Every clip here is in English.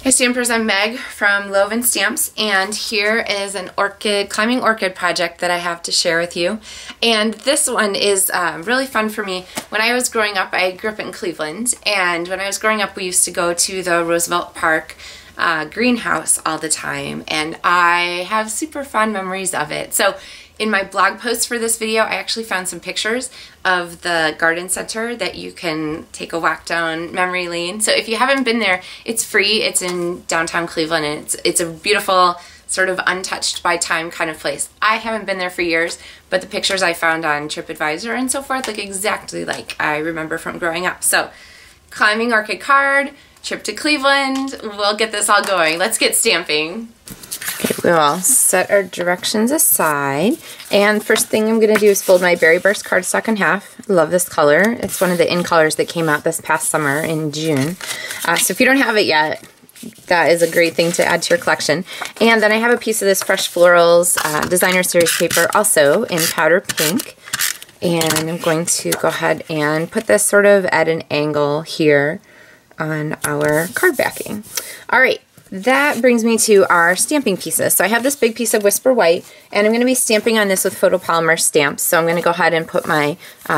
Hey Stampers, I'm Meg from Loven Stamps, and here is an climbing orchid project that I have to share with you. And this one is really fun for me. When I was growing up, I grew up in Cleveland, and when I was growing up we used to go to the Roosevelt Park greenhouse all the time, and I have super fond memories of it. So in my blog post for this video, I actually found some pictures of the garden center that you can take a walk down memory lane. So if you haven't been there, it's free. It's in downtown Cleveland, and it's a beautiful, sort of untouched by time kind of place. I haven't been there for years, but the pictures I found on TripAdvisor and so forth look exactly like I remember from growing up. So climbing orchid card, trip to Cleveland, we'll get this all going. Let's get stamping. Okay, we'll set our directions aside, and first thing I'm going to do is fold my Berry Burst cardstock in half. I love this color. It's one of the in colors that came out this past summer in June. So if you don't have it yet, that is a great thing to add to your collection. And then I have a piece of this Fresh Florals Designer Series paper, also in powder pink. And I'm going to go ahead and put this sort of at an angle here on our card backing. All right. That brings me to our stamping pieces. So I have this big piece of Whisper White, and I'm going to be stamping on this with photopolymer stamps. So I'm going to go ahead and put my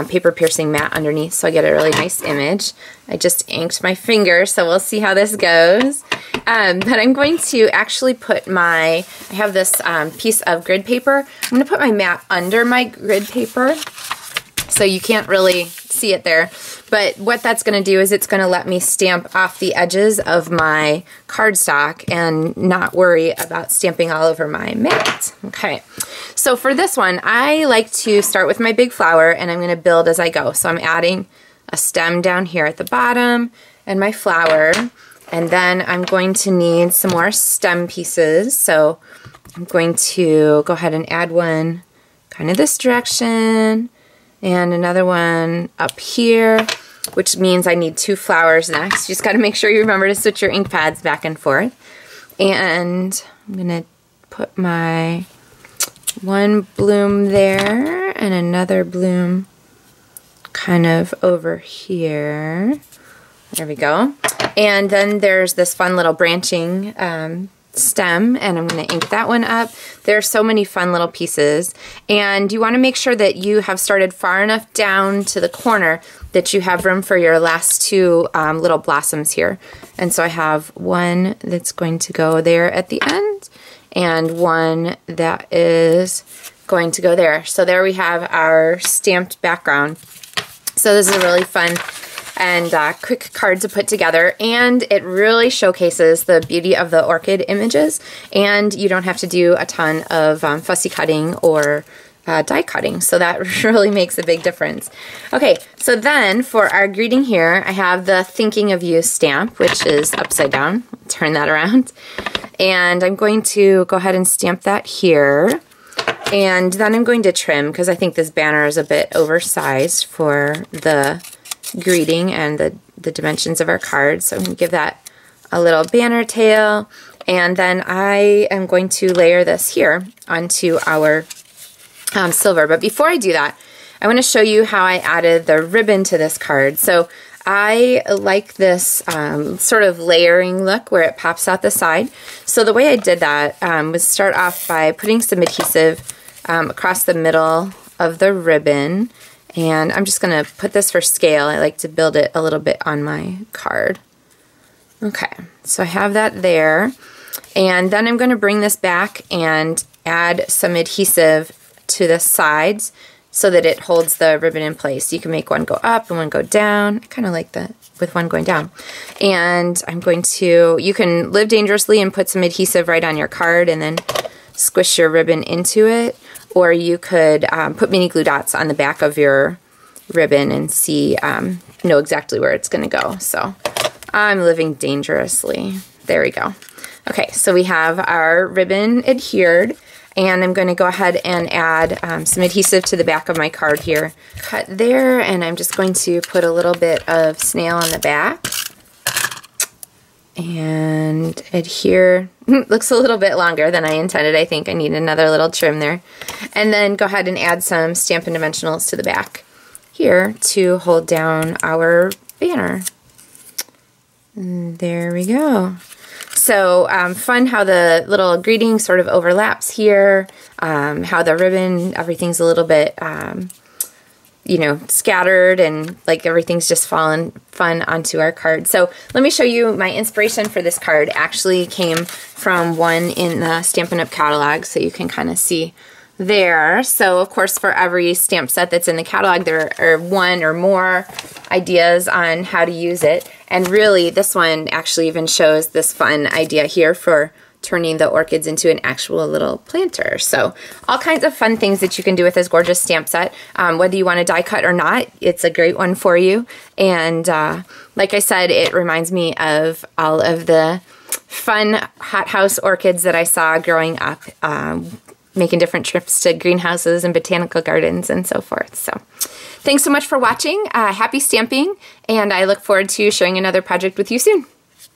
paper piercing mat underneath so I get a really nice image. I just inked my finger, so we'll see how this goes. But I'm going to actually put I have this piece of grid paper. I'm going to put my mat under my grid paper, so you can't really see it there. But what that's going to do is it's going to let me stamp off the edges of my cardstock and not worry about stamping all over my mat. Okay, so for this one, I like to start with my big flower, and I'm going to build as I go. So I'm adding a stem down here at the bottom and my flower, and then I'm going to need some more stem pieces. So I'm going to go ahead and add one kind of this direction, and another one up here, which means I need 2 flowers next. You just got to make sure you remember to switch your ink pads back and forth. And I'm going to put my one bloom there and another bloom kind of over here. There we go. And then there's this fun little branching stem, and I'm going to ink that one up. There are so many fun little pieces, and you want to make sure that you have started far enough down to the corner that you have room for your last 2 little blossoms here. And so I have one that's going to go there at the end, and one that is going to go there. So there we have our stamped background. So this is a really fun and quick card to put together, and it really showcases the beauty of the orchid images, and you don't have to do a ton of fussy cutting or die cutting, so that really makes a big difference. Okay, so then for our greeting here, I have the Thinking of You stamp, which is upside down. Turn that around, and I'm going to go ahead and stamp that here. And then I'm going to trim, because I think this banner is a bit oversized for the greeting and the dimensions of our cards. So I'm going to give that a little banner tail, and then I am going to layer this here onto our silver. But before I do that, I want to show you how I added the ribbon to this card. So I like this sort of layering look where it pops out the side. So the way I did that was start off by putting some adhesive across the middle of the ribbon. And I'm just going to put this for scale. I like to build it a little bit on my card. Okay, so I have that there. And then I'm going to bring this back and add some adhesive to the sides so that it holds the ribbon in place. You can make one go up and one go down. I kind of like that with one going down. And I'm going to, you can live dangerously and put some adhesive right on your card and then squish your ribbon into it. Or you could put mini glue dots on the back of your ribbon and know exactly where it's going to go. So I'm living dangerously. There we go. Okay, so we have our ribbon adhered, and I'm going to go ahead and add some adhesive to the back of my card here. Cut there, and I'm just going to put a little bit of snail on the back. And adhere. Looks a little bit longer than I intended. I think I need another little trim there. And then go ahead and add some Stampin' Dimensionals to the back here to hold down our banner. And there we go. So fun how the little greeting sort of overlaps here, how the ribbon, everything's a little bit, you know, scattered, and like everything's just fallen fun onto our card. So let me show you my inspiration for this card. Actually came from one in the Stampin' Up catalog, so you can kind of see there. So of course, for every stamp set that's in the catalog, there are one or more ideas on how to use it. And really, this one actually even shows this fun idea here for turning the orchids into an actual little planter. So all kinds of fun things that you can do with this gorgeous stamp set. Whether you want to die cut or not, it's a great one for you. And like I said, it reminds me of all of the fun hothouse orchids that I saw growing up, making different trips to greenhouses and botanical gardens and so forth. So thanks so much for watching. Happy stamping, and I look forward to sharing another project with you soon.